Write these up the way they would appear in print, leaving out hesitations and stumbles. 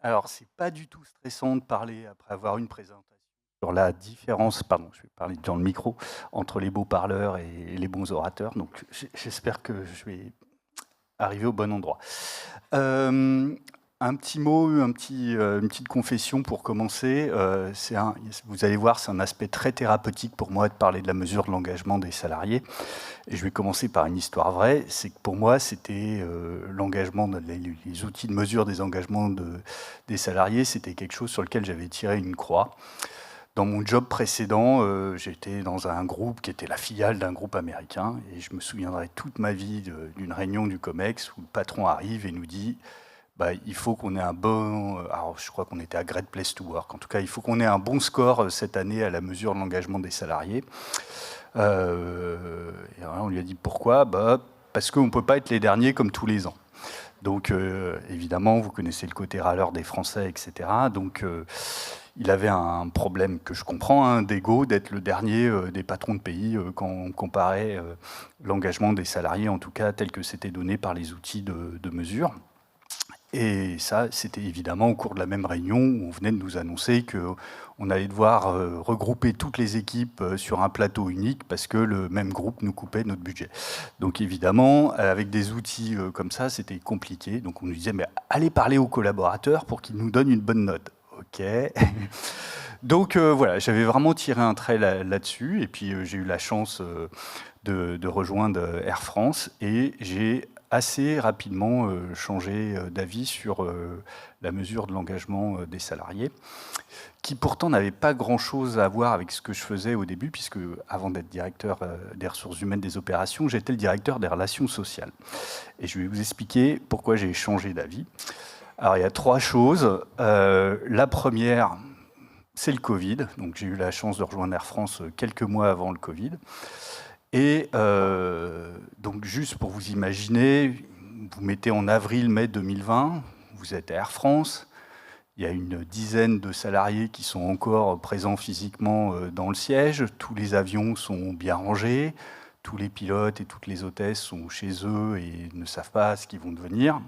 Alors, c'est pas du tout stressant de parler après avoir une présentation sur la différence, pardon, je vais parler dans le micro, entre les beaux parleurs et les bons orateurs. Donc, j'espère que je vais arriver au bon endroit. Euh, un petit mot, une petite confession pour commencer. Vous allez voir, c'est un aspect très thérapeutique pour moi de parler de la mesure de l'engagement des salariés. Et je vais commencer par une histoire vraie. C'est que pour moi, c'était l'engagement, les outils de mesure des engagements des salariés, c'était quelque chose sur lequel j'avais tiré une croix. Dans mon job précédent, j'étais dans un groupe qui était la filiale d'un groupe américain. Et je me souviendrai toute ma vie d'une réunion du COMEX où le patron arrive et nous dit bah, il faut qu'on ait un bon. Alors, je crois qu'on était à Great Place to Work. En tout cas, il faut qu'on ait un bon score cette année à la mesure de l'engagement des salariés. Et alors, on lui a dit pourquoi bah, parce qu'on ne peut pas être les derniers comme tous les ans. Donc, évidemment, vous connaissez le côté râleur des Français, etc. Donc, il avait un problème que je comprends, hein, d'ego, d'être le dernier des patrons de pays quand on comparait l'engagement des salariés, en tout cas tel que c'était donné par les outils de mesure. Et ça, c'était évidemment au cours de la même réunion où on venait de nous annoncer qu'on allait devoir regrouper toutes les équipes sur un plateau unique parce que le même groupe nous coupait notre budget. Donc évidemment, avec des outils comme ça, c'était compliqué. Donc on nous disait, mais allez parler aux collaborateurs pour qu'ils nous donnent une bonne note. OK. Donc voilà, j'avais vraiment tiré un trait là-dessus. Et puis j'ai eu la chance de rejoindre Air France et j'ai assez rapidement changé d'avis sur la mesure de l'engagement des salariés, qui pourtant n'avait pas grand-chose à voir avec ce que je faisais au début, puisque avant d'être directeur des ressources humaines des opérations, j'étais le directeur des relations sociales. Et je vais vous expliquer pourquoi j'ai changé d'avis. Alors il y a trois choses. La première, c'est le Covid. Donc j'ai eu la chance de rejoindre Air France quelques mois avant le Covid. Et donc juste pour vous imaginer, vous mettez en avril-mai 2020, vous êtes à Air France, il y a une dizaine de salariés qui sont encore présents physiquement dans le siège, tous les avions sont bien rangés, tous les pilotes et toutes les hôtesses sont chez eux et ne savent pas ce qu'ils vont devenir.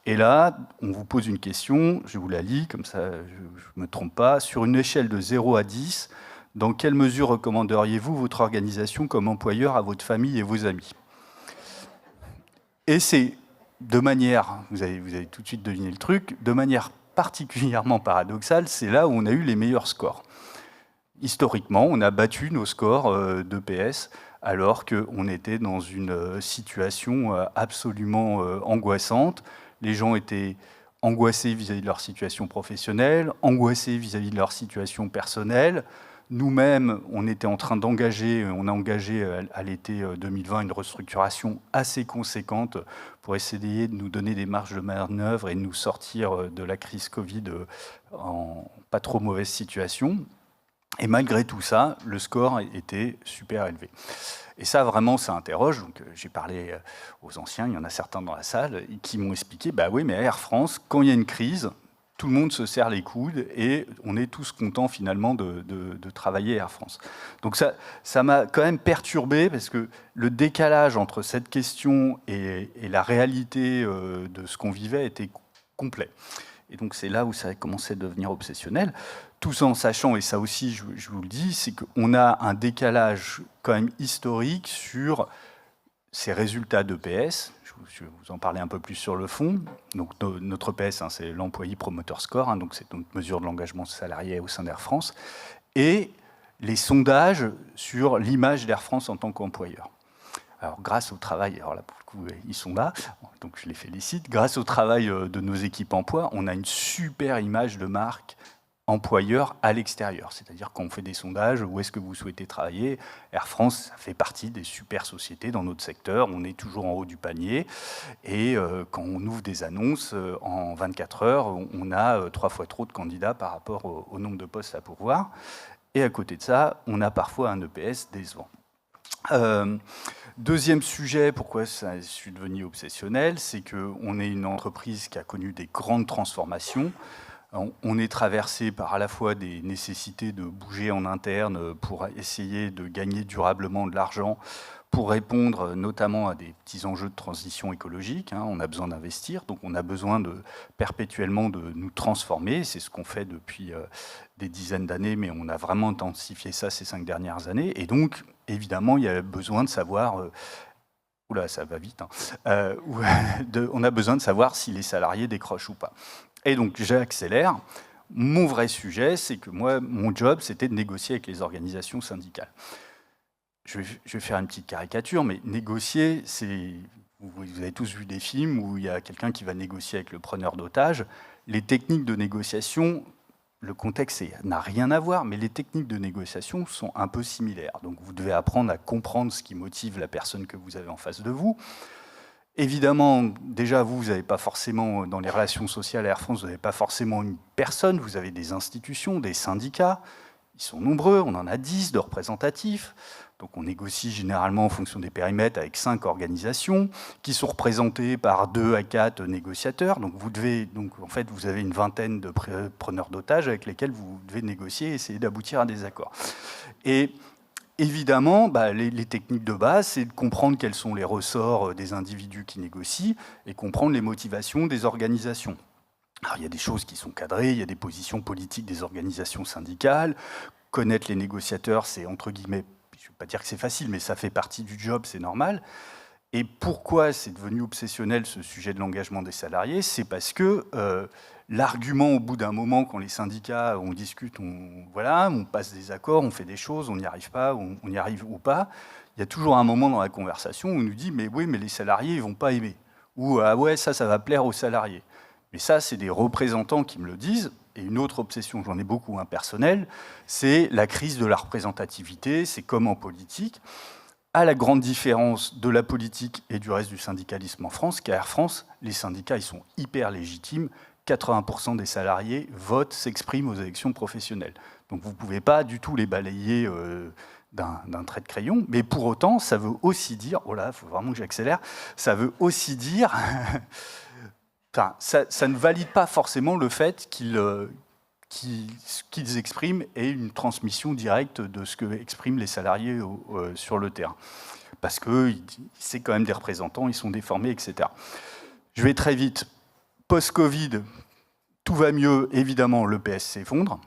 Et là, on vous pose une question, je vous la lis, comme ça je ne me trompe pas. Sur une échelle de 0 à 10, dans quelle mesure recommanderiez-vous votre organisation comme employeur à votre famille et vos amis? Et c'est de manière, vous avez tout de suite deviné le truc, de manière particulièrement paradoxale, c'est là où on a eu les meilleurs scores. Historiquement, on a battu nos scores d'EPS alors qu'on était dans une situation absolument angoissante. Les gens étaient angoissés vis-à-vis de leur situation professionnelle, angoissés vis-à-vis de leur situation personnelle. Nous-mêmes, on était en train d'engager, on a engagé à l'été 2020 une restructuration assez conséquente pour essayer de nous donner des marges de manœuvre et de nous sortir de la crise Covid en pas trop mauvaise situation. Et malgré tout ça, le score était super élevé. Et ça, vraiment, ça interroge. Donc, j'ai parlé aux anciens, il y en a certains dans la salle, qui m'ont expliqué, bah oui, mais à Air France, quand il y a une crise, tout le monde se serre les coudes et on est tous contents finalement de travailler à Air France. Donc ça m'a quand même perturbé parce que le décalage entre cette question et la réalité de ce qu'on vivait était complet. Et donc c'est là où ça a commencé à devenir obsessionnel. Tout en sachant, et ça aussi je vous le dis, c'est qu'on a un décalage quand même historique sur ces résultats d'EPS. Je vais vous en parler un peu plus sur le fond. Donc notre EPS, hein, c'est l'Employee Promoter Score, hein, donc c'est notre mesure de l'engagement salarié au sein d'Air France, et les sondages sur l'image d'Air France en tant qu'employeur. Alors, grâce au travail, alors là, pour le coup, ils sont là, donc je les félicite. Grâce au travail de nos équipes emploi, on a une super image de marque employeur à l'extérieur. C'est-à-dire quand on fait des sondages, où est-ce que vous souhaitez travailler, Air France, ça fait partie des super sociétés dans notre secteur. On est toujours en haut du panier. Et quand on ouvre des annonces, en 24 heures, on a 3 fois trop de candidats par rapport au nombre de postes à pourvoir. Et à côté de ça, on a parfois un EPS décevant. Deuxième sujet, pourquoi je suis devenu obsessionnel, c'est qu'on est une entreprise qui a connu des grandes transformations. On est traversé par à la fois des nécessités de bouger en interne pour essayer de gagner durablement de l'argent pour répondre notamment à des petits enjeux de transition écologique. On a besoin d'investir, donc on a besoin perpétuellement de nous transformer. C'est ce qu'on fait depuis des dizaines d'années, mais on a vraiment intensifié ça ces 5 dernières années. Et donc, évidemment, il y a besoin de savoir... oula, ça va vite. On a besoin de savoir si les salariés décrochent ou pas. Et donc, j'accélère. Mon vrai sujet, c'est que moi, mon job, c'était de négocier avec les organisations syndicales. Je vais faire une petite caricature, mais négocier, c'est... Vous avez tous vu des films où il y a quelqu'un qui va négocier avec le preneur d'otages. Les techniques de négociation, le contexte n'a rien à voir, mais les techniques de négociation sont un peu similaires. Donc vous devez apprendre à comprendre ce qui motive la personne que vous avez en face de vous. Évidemment, déjà, vous n'avez pas forcément, dans les relations sociales à Air France, vous n'avez pas forcément une personne, vous avez des institutions, des syndicats. Ils sont nombreux, on en a 10 de représentatifs. Donc on négocie généralement en fonction des périmètres avec 5 organisations qui sont représentées par 2 à 4 négociateurs. Donc en fait, vous avez une vingtaine de preneurs d'otages avec lesquels vous devez négocier et essayer d'aboutir à des accords. Et évidemment, les techniques de base, c'est de comprendre quels sont les ressorts des individus qui négocient et comprendre les motivations des organisations. Alors, il y a des choses qui sont cadrées, il y a des positions politiques des organisations syndicales. Connaître les négociateurs, c'est entre guillemets, je ne vais pas dire que c'est facile, mais ça fait partie du job, c'est normal. Et pourquoi c'est devenu obsessionnel, ce sujet de l'engagement des salariés? C'est parce que l'argument, au bout d'un moment, quand les syndicats, on discute, on passe des accords, on fait des choses, on n'y arrive pas, on y arrive ou pas, il y a toujours un moment dans la conversation où on nous dit « mais oui, mais les salariés, ils ne vont pas aimer ». Ou « ah ouais, ça va plaire aux salariés ». Mais ça, c'est des représentants qui me le disent. Et une autre obsession, j'en ai beaucoup, personnelle, c'est la crise de la représentativité. C'est comme en politique. À la grande différence de la politique et du reste du syndicalisme en France, qu'à Air France, les syndicats, ils sont hyper légitimes. 80% des salariés votent, s'expriment aux élections professionnelles. Donc vous ne pouvez pas du tout les balayer d'un trait de crayon. Mais pour autant, ça veut aussi dire... Oh là, il faut vraiment que j'accélère. Ça veut aussi dire... Enfin, ça ne valide pas forcément le fait qu'ils expriment et une transmission directe de ce que expriment les salariés sur le terrain. Parce que c'est quand même des représentants, ils sont déformés, etc. Je vais très vite. Post-Covid, tout va mieux, évidemment, le PS s'effondre.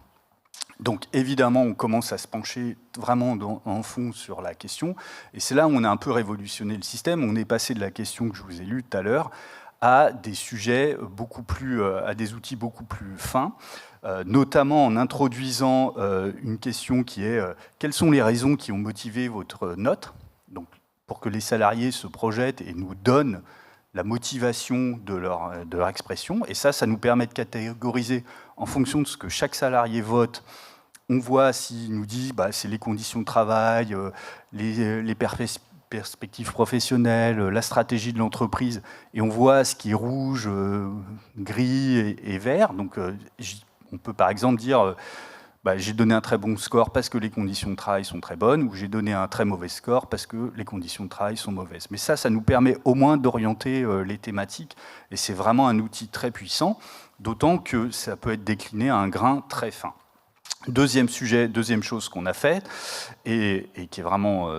Donc évidemment, on commence à se pencher vraiment en fond sur la question. Et c'est là où on a un peu révolutionné le système. On est passé de la question que je vous ai lue tout à l'heure à des sujets à des outils beaucoup plus fins, notamment en introduisant une question qui est quelles sont les raisons qui ont motivé votre note, donc pour que les salariés se projettent et nous donnent la motivation de leur expression. Et ça nous permet de catégoriser en fonction de ce que chaque salarié vote. On voit s'il nous dit c'est les conditions de travail, les perspectives professionnelles, la stratégie de l'entreprise, et on voit ce qui est rouge, gris et vert. Donc on peut par exemple dire j'ai donné un très bon score parce que les conditions de travail sont très bonnes, ou j'ai donné un très mauvais score parce que les conditions de travail sont mauvaises. Mais ça nous permet au moins d'orienter les thématiques, et c'est vraiment un outil très puissant, d'autant que ça peut être décliné à un grain très fin. Deuxième chose qu'on a fait, et qui est vraiment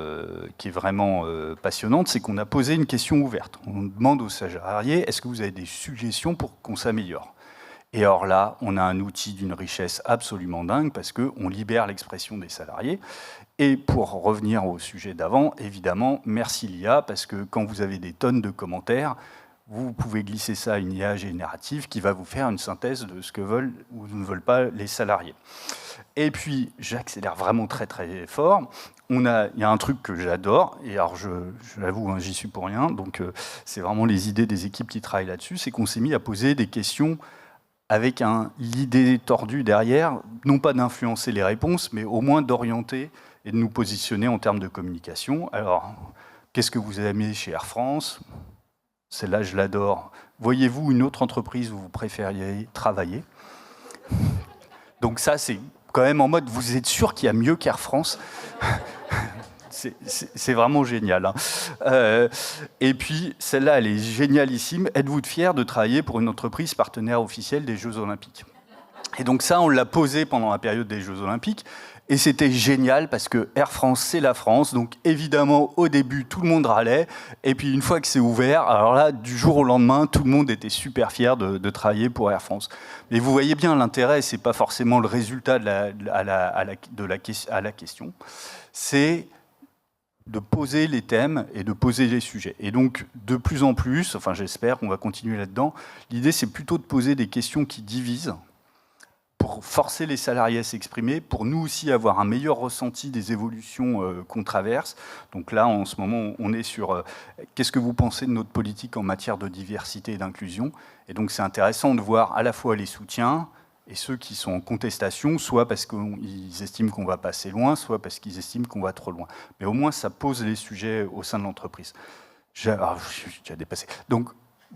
passionnante, c'est qu'on a posé une question ouverte. On demande aux salariés, est-ce que vous avez des suggestions pour qu'on s'améliore? Et alors là, on a un outil d'une richesse absolument dingue, parce qu'on libère l'expression des salariés. Et pour revenir au sujet d'avant, évidemment, merci l'IA, parce que quand vous avez des tonnes de commentaires, vous pouvez glisser ça à une IA générative qui va vous faire une synthèse de ce que veulent ou ne veulent pas les salariés. Et puis, j'accélère vraiment très très fort. Il y a un truc que j'adore, et alors je l'avoue, j'y suis pour rien, donc c'est vraiment les idées des équipes qui travaillent là-dessus, c'est qu'on s'est mis à poser des questions avec l'idée tordue derrière, non pas d'influencer les réponses, mais au moins d'orienter et de nous positionner en termes de communication. Alors, qu'est-ce que vous aimez chez Air France? Celle-là, je l'adore. Voyez-vous une autre entreprise où vous préfériez travailler? Donc ça, c'est quand même en mode, vous êtes sûr qu'il y a mieux qu'Air France? C'est vraiment génial. Et puis, celle-là, elle est génialissime. Êtes-vous fier de travailler pour une entreprise partenaire officielle des Jeux Olympiques? Et donc ça, on l'a posé pendant la période des Jeux Olympiques. Et c'était génial parce que Air France, c'est la France. Donc évidemment, au début, tout le monde râlait. Et puis une fois que c'est ouvert, alors là, du jour au lendemain, tout le monde était super fier de travailler pour Air France. Mais vous voyez bien, l'intérêt, c'est pas forcément le résultat à la question. C'est de poser les thèmes et de poser les sujets. Et donc, de plus en plus, enfin j'espère qu'on va continuer là-dedans, l'idée c'est plutôt de poser des questions qui divisent, pour forcer les salariés à s'exprimer, pour nous aussi avoir un meilleur ressenti des évolutions qu'on traverse. Donc là, en ce moment, on est sur qu'est-ce que vous pensez de notre politique en matière de diversité et d'inclusion. Et donc c'est intéressant de voir à la fois les soutiens, et ceux qui sont en contestation, soit parce qu'ils estiment qu'on va pas assez loin, soit parce qu'ils estiment qu'on va trop loin. Mais au moins, ça pose les sujets au sein de l'entreprise. J'ai déjà dépassé. Donc,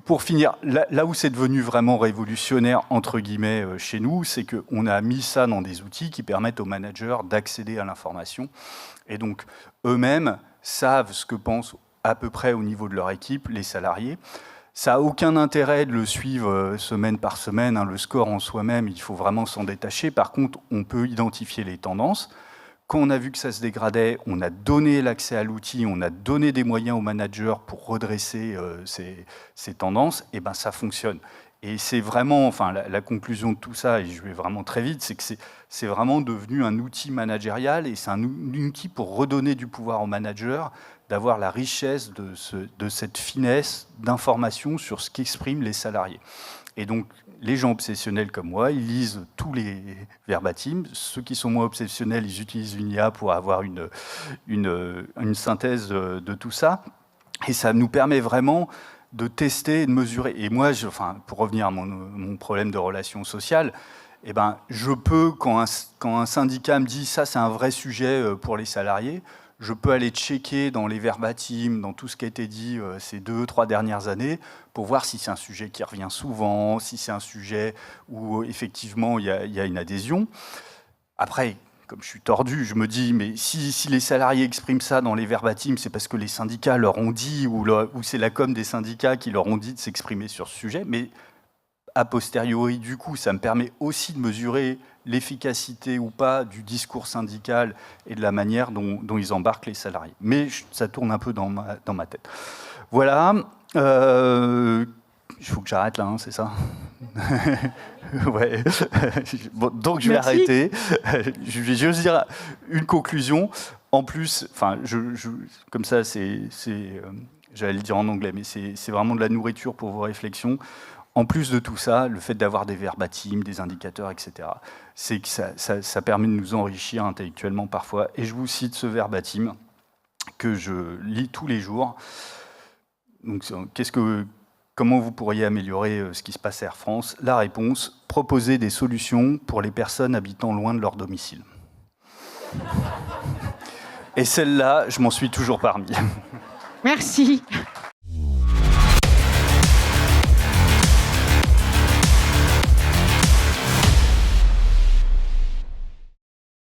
pour finir, là où c'est devenu vraiment révolutionnaire, entre guillemets, chez nous, c'est qu'on a mis ça dans des outils qui permettent aux managers d'accéder à l'information. Et donc, eux-mêmes savent ce que pensent à peu près au niveau de leur équipe, les salariés. Ça n'a aucun intérêt de le suivre semaine par semaine, hein, le score en soi-même, il faut vraiment s'en détacher. Par contre, on peut identifier les tendances. Quand on a vu que ça se dégradait, on a donné l'accès à l'outil, on a donné des moyens aux managers pour redresser ces tendances, et ben ça fonctionne. Et c'est vraiment, enfin, la conclusion de tout ça, et je vais vraiment très vite, c'est que c'est vraiment devenu un outil managérial, et c'est un outil pour redonner du pouvoir aux managers, d'avoir la richesse de cette finesse d'information sur ce qu'expriment les salariés. Et donc, les gens obsessionnels comme moi, ils lisent tous les verbatims. Ceux qui sont moins obsessionnels, ils utilisent une IA pour avoir une synthèse de tout ça. Et ça nous permet vraiment de tester et de mesurer. Et moi, enfin, pour revenir à mon problème de relations sociales, eh ben, je peux, quand un syndicat me dit « ça, c'est un vrai sujet pour les salariés », je peux aller checker dans les verbatims, dans tout ce qui a été dit ces 2-3 dernières années, pour voir si c'est un sujet qui revient souvent, si c'est un sujet où effectivement il y a une adhésion. Après, comme je suis tordu, je me dis, mais si les salariés expriment ça dans les verbatims, c'est parce que les syndicats leur ont dit, ou c'est la com des syndicats qui leur ont dit de s'exprimer sur ce sujet, mais a posteriori, du coup, ça me permet aussi de mesurer l'efficacité ou pas du discours syndical et de la manière dont ils embarquent les salariés. Mais ça tourne un peu dans ma tête. Voilà. Il faut que j'arrête là, hein, c'est ça. Ouais. Bon, donc je vais arrêter. Je vais juste dire une conclusion. En plus, enfin, comme ça, j'allais le dire en anglais, mais c'est vraiment de la nourriture pour vos réflexions. En plus de tout ça, le fait d'avoir des verbatims, des indicateurs, etc., c'est que ça permet de nous enrichir intellectuellement parfois. Et je vous cite ce verbatim que je lis tous les jours. Donc, comment vous pourriez améliorer ce qui se passe à Air France? La réponse, proposer des solutions pour les personnes habitant loin de leur domicile. Et celle-là, je m'en suis toujours parmi. Merci.